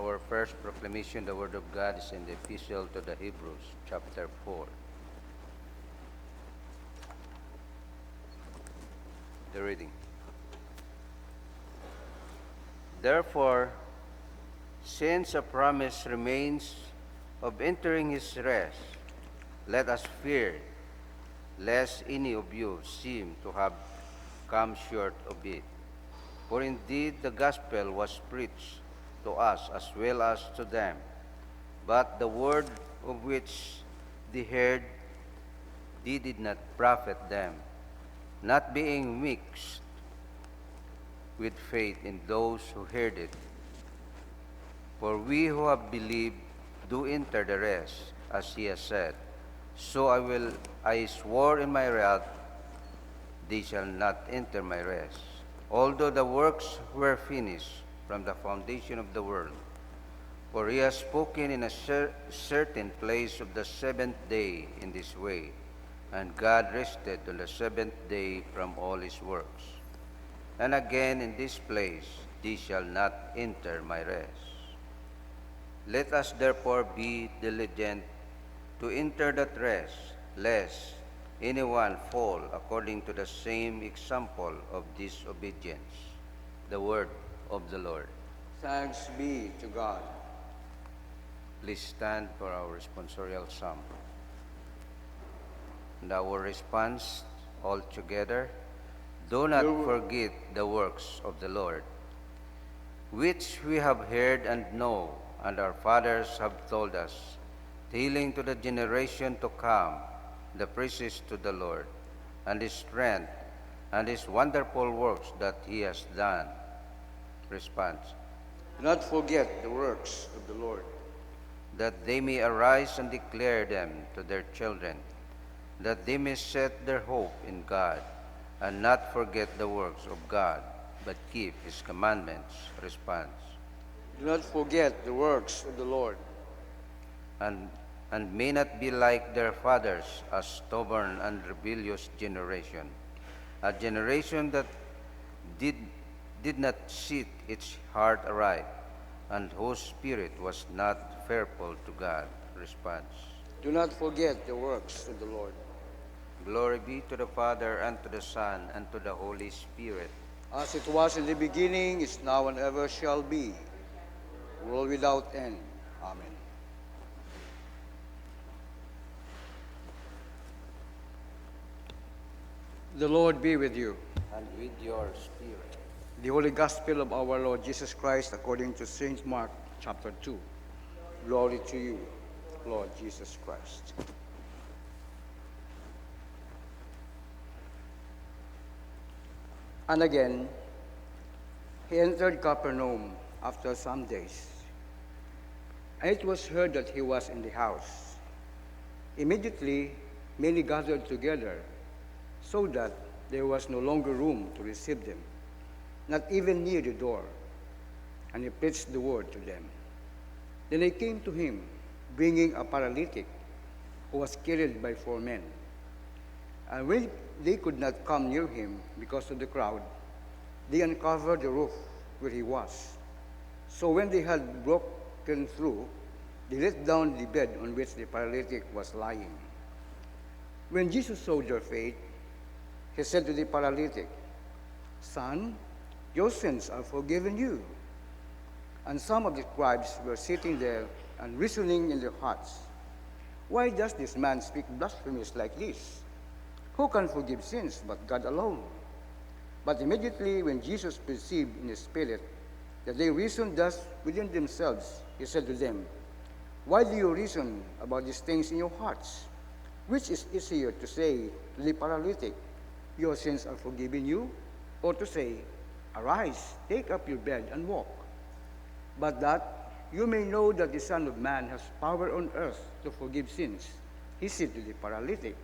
Our first proclamation, the Word of God, is in the Epistle to the Hebrews, chapter 4. The reading. Therefore, since a promise remains of entering his rest, let us fear, lest any of you seem to have come short of it. For indeed the gospel was preached to us as well as to them, but the word of which they heard did not profit them, not being mixed with faith in those who heard it. For we who have believed do enter the rest, as he has said, So I swore in my wrath, they shall not enter my rest. Although the works were finished from the foundation of the world. For he has spoken in a certain place of the seventh day in this way, and God rested on the seventh day from all his works. And again in this place, they shall not enter my rest. Let us therefore be diligent to enter that rest, lest anyone fall according to the same example of disobedience. The word of the Lord. Thanks be to God. Please stand for our responsorial psalm. And our response all together, do not forget the works of the Lord, which we have heard and know, and our fathers have told us, telling to the generation to come the praises to the Lord, and his strength, and his wonderful works that he has done. Response. Do not forget the works of the Lord, that they may arise and declare them to their children, that they may set their hope in God, and not forget the works of God, but keep his commandments. Response. do not forget the works of the Lord, And may not be like their fathers, a stubborn and rebellious generation, a generation that did not set its heart aright, and whose spirit was not fearful to God. Response. do not forget the works of the Lord. Glory be to the Father, and to the Son, and to the Holy Spirit. As it was in the beginning, is now, and ever shall be, world without end. Amen. The Lord be with you. And with your spirit. The Holy Gospel of our Lord Jesus Christ according to St. Mark chapter 2. Glory to you, Lord Jesus Christ. And again, he entered Capernaum after some days, and it was heard that he was in the house. Immediately, many gathered together, so that there was no longer room to receive them, not even near the door. And he preached the word to them. Then they came to him, bringing a paralytic who was carried by 4 men. And when they could not come near him because of the crowd, they uncovered the roof where he was. So when they had broken through, they let down the bed on which the paralytic was lying. When Jesus saw their faith, he said to the paralytic, Son, your sins are forgiven you. And some of the scribes were sitting there and reasoning in their hearts, Why does this man speak blasphemies like this? Who can forgive sins but God alone? But immediately when Jesus perceived in his spirit that they reasoned thus within themselves, he said to them, Why do you reason about these things in your hearts? Which is easier to say to the paralytic, Your sins are forgiven you, or to say, Arise, take up your bed and walk? But that you may know that the Son of Man has power on earth to forgive sins, he said to the paralytic,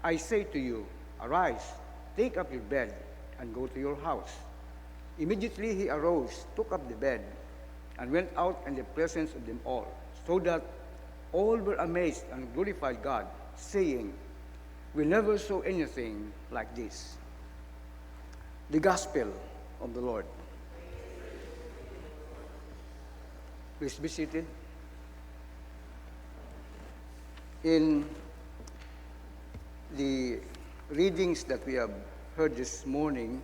I say to you, Arise, take up your bed, and go to your house. Immediately he arose, took up the bed, and went out in the presence of them all, so that all were amazed and glorified God, saying, We never saw anything like this. The Gospel of the Lord. Please be seated. In the readings that we have heard this morning,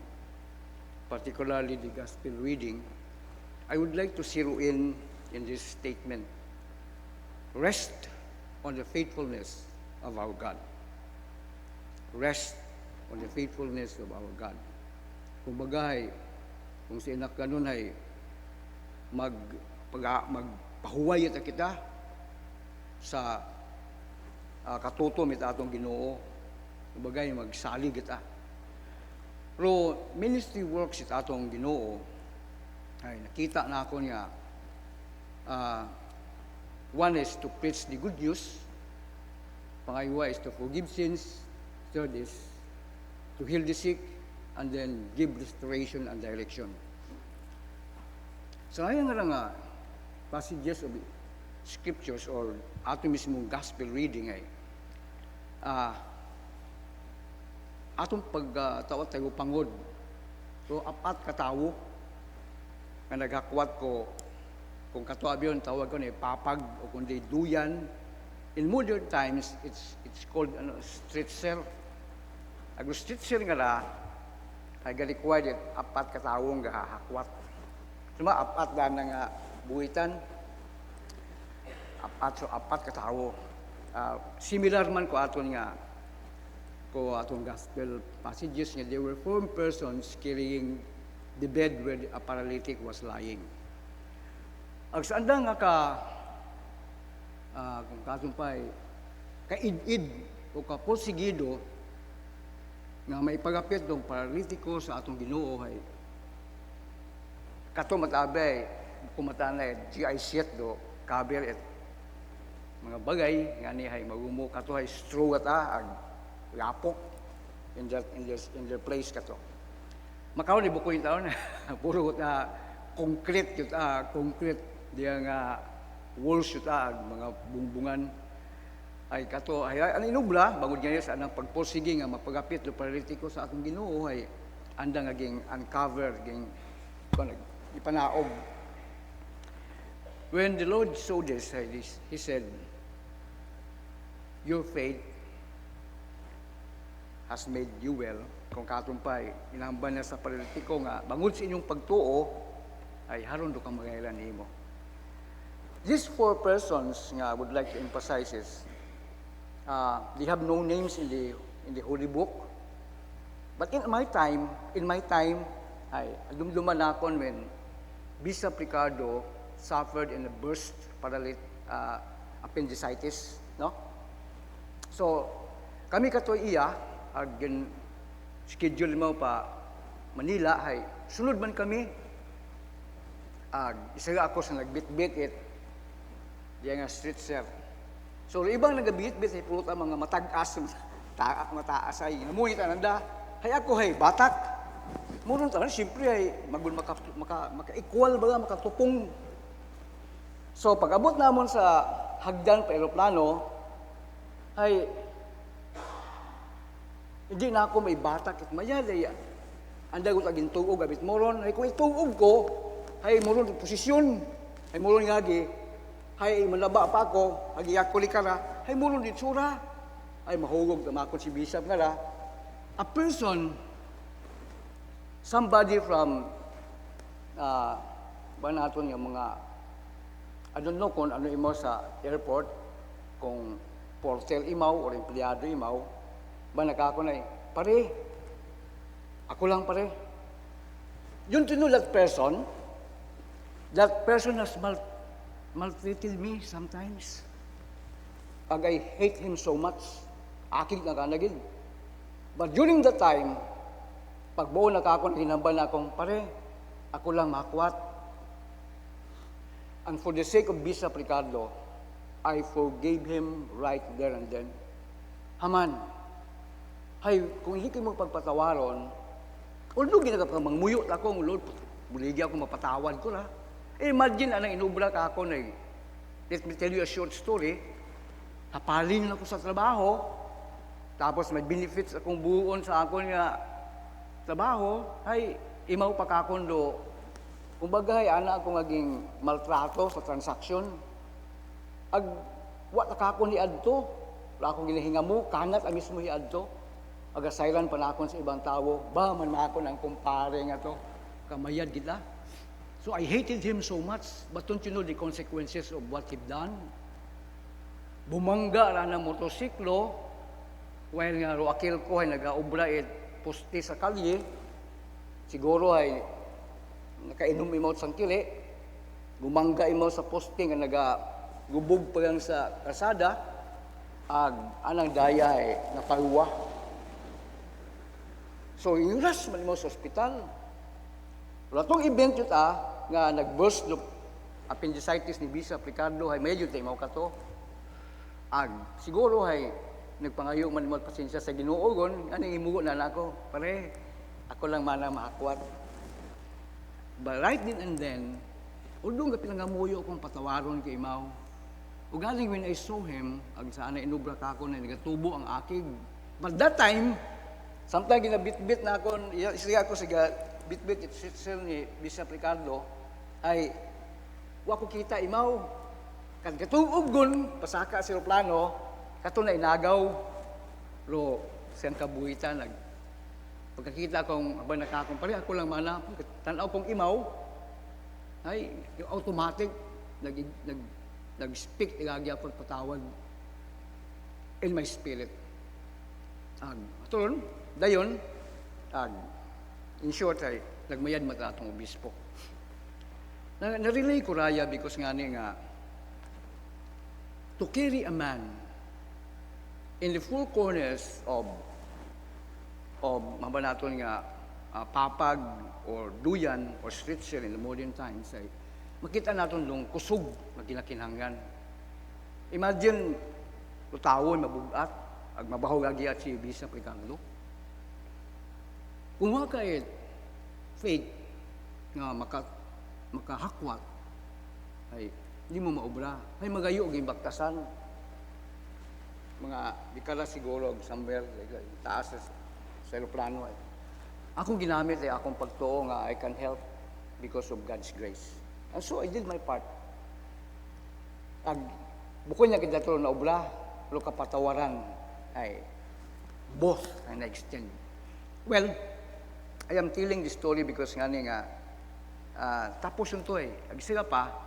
particularly the gospel reading, I would like to zero in this statement. Rest on the faithfulness of our God. Rest on the faithfulness of our God. Kung bagay, kung sa inak ganun ay magpahuway ita kita sa katutom ita atong Ginoo. Kung bagay, magsalig ita. Pero ministry works ita atong Ginoo ay nakita na ako niya. One is to preach the good news. Pangaywa is to forgive sins. Third is to heal the sick, and then give restoration and direction. So ayan nga lang passages of scriptures or ato mismong gospel reading ay atong pagtawat tayo pangod. So apat katawo nga naghakwat ko kung katuab yun, tawag ko na papag o kundi duyan. In modern times, it's called stretcher. Ang stretcher nga na, ay galikwad yun, apat katawong gahahakwat. Suma, apat na nga buhitan. Apat katawo. Similar man ko aton atong gospel passages nga, there were 4 persons carrying the bed where a paralytic was lying. Ang saan nga kung kasumpay, kaid-id o kapursigido nga may pagapit ng paralitiko sa atong Ginoo ay kato matabay kumatanay GI set do kaber et mga bagay nga ni hay magumo kato hay straw ata ag lapok in their place kato. Makaw ni bukoy taon puro concrete concrete diya nga walls yuta mga bungbungan ay kato ay ang inubla bangod nga sa anang pagporsige nga mapagapit do paralitiko sa atong Ginoo ay andang aging uncover ging ipanaog. When the Lord saw this, he said, "Your faith has made you well." Kung katumpay inamban na sa paralitiko nga bangod sa inyong pagtuo ay haron do kang magailan nimo. These 4 persons nga I would like to emphasize is they have no names in the holy book. But in my time, ay dumduman nakon when Bishop Ricardo suffered in a burst appendicitis, no? So kami katoy iya ag schedule mo pa Manila ay sunod man kami isa ako sa nagbitbit it diya nga stretcher. So ibang nagabit-bit ay pulot ang mga matag-as mataas ay namunit ananda hay ako hay batak muron ta siyempre ay magul maka-equal ba makatupong. So pag-abot namon sa hagdan pa eroplano ay hindi na ako may batak at mayaday anda ko taging tuog abit moron ay kung ituog ko ay moron posisyon ay moron ngagi hay malaba pa ako, hagiyak ko likara, hay mulong ditsura, ay mahugog na makon si Bishop nga la. A person, somebody from, ba natin yung mga, I don't know kung ano imaw sa airport, kung porter imaw or empleyado imaw, ba nakako na pare, ako lang pare. Yun to know that person has maltreated me sometimes. Ag I hate him so much. Akig na kanagid. But during that time, pagbuo na ka ako, hinambal na akong, pare, ako lang makwat. And for the sake of Bishop Ricardo, I forgave him right there and then. Haman, hay, kung hindi kayo magpagpatawaron, although ginagapamangmuyot ako, Lord, buligi ako mapatawad ko na. Imagine, anang inubra ka ako na let me tell you a short story. Napalin ako sa trabaho, tapos may benefits akong buon sa akong nga trabaho, ay imaw pa kakon do Kung bagay, ana ako ngaging maltrato sa transaksyon. Ag, wa ako ni Adto. Wala akong ginahinga mo, kanat ang mismo ni Adto. Agasailan pa na akon sa ibang tao. Ba, man ako ng kumpare nga to. Kamayad gila. So I hated him so much. But don't you know the consequences of what he done? Bumangga ra ng motosiklo while nga roakil ko ay nag-aubra poste sa kalye. Siguro ay nakainom imaw sang kili. Bumangga imaw sa poste nga nagagubog pa lang sa kasada. Anang daya ay napaluwa. So inuras man imaw sa ospital. Wala tong event yun nga nag-burst of appendicitis ni Bishop Ricardo ay medyo tayo mo ka to. Siguro ay nagpangayo man mo pasensya sa Ginoo anong imugo na nako pare ako lang mana makakwat. But right then and then udong ka pinangamuyo kong patawaron kay Imaw. Ug galing when I saw him ag saan na inubra ka ako na nagatubo ang akig. But that time sometimes ginabitbit na ako siya ako siga bitbit sir ni Bishop Ricardo ay wa ko kita Imaw. Kan katuog gun pasaka sa eroplano kato na inagaw ro siyang kabuhitan pagkakita kong habang nakakong pare ako lang mana tanaw kong Imaw ay yung automatic nag-speak igagya ko patawag in my spirit aton dayon in short ay nagmayad mata atong obispo na-relay ko raya because nga to carry a man in the four corners of mabanaton nga papag or duyan or stretcher in the modern times ay makita naton dong kusog na kinakinhanglan. Imagine tawon mabugat ag mabahog agiat si Bishop Ricardo. Kung wa kay faith nga makahakwat ay hindi mo maobra. Ay magayo og imbaktasan. Mga dikala siguro og somewhere taas sa eroplano ay. Akong ginamit ay akong pagtuo nga I can help because of God's grace. And so I did my part. Bukod niya kidato na obra, pero kapatawaran ay both and extend. Well, I am telling this story because nga tapos yung to Agsira pa,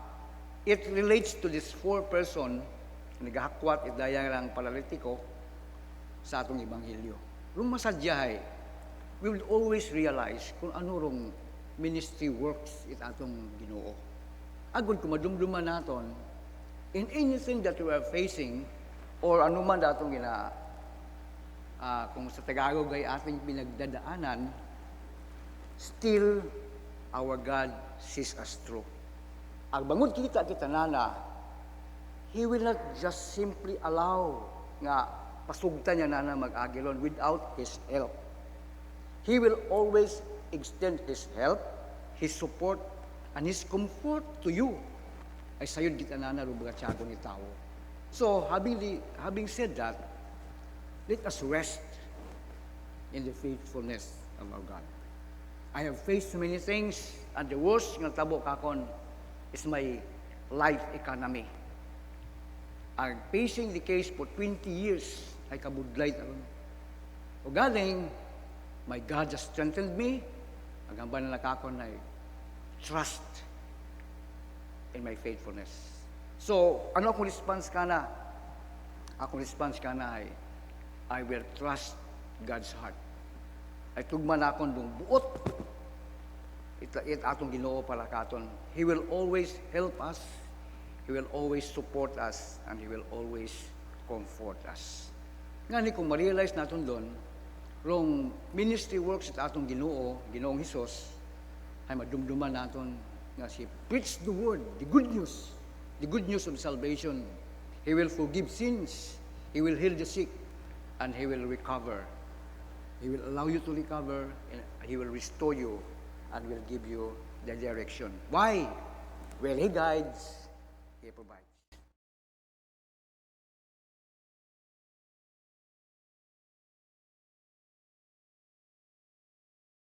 it relates to this four person nagahakwat idaya lang paralitiko sa atong ebanghelyo. Kung masadyahay, we will always realize kung ano rong ministry works it atong Ginoo. Agud kung madumduman naton in anything that we are facing or anuman datong kung sa Tagalog ay ating pinagdadaanan, still our God sees us through. Ang bangod kita nana, He will not just simply allow nga pasugtan niya nana mag-agilon without His help. He will always extend His help, His support, and His comfort to you. Ay sayod kita nana rubagatsyago ni tao. So, having said that, let us rest in the faithfulness of our God. I have faced many things, and the worst nga tabo kakon is my life economy. I'm facing the case for 20 years, ay kabudlay taron. O galing, my God has strengthened me, agamban na kakon ay trust in my faithfulness. So, ano akong response ka na? Akong response ka na ay, I will trust God's heart. Ay tugman akon dong buot. It atong Ginoo para katon. He will always help us. He will always support us. And He will always comfort us. Nga ni kung ma-realize natin doon, rong ministry works at atong Ginoo, Ginoong Hesus, ay madumduman natin nga si preach the word, the good news of salvation. He will forgive sins. He will heal the sick. And He will recover. He will allow you to recover, and He will restore you, and will give you the direction. Why? Where He guides, He provides.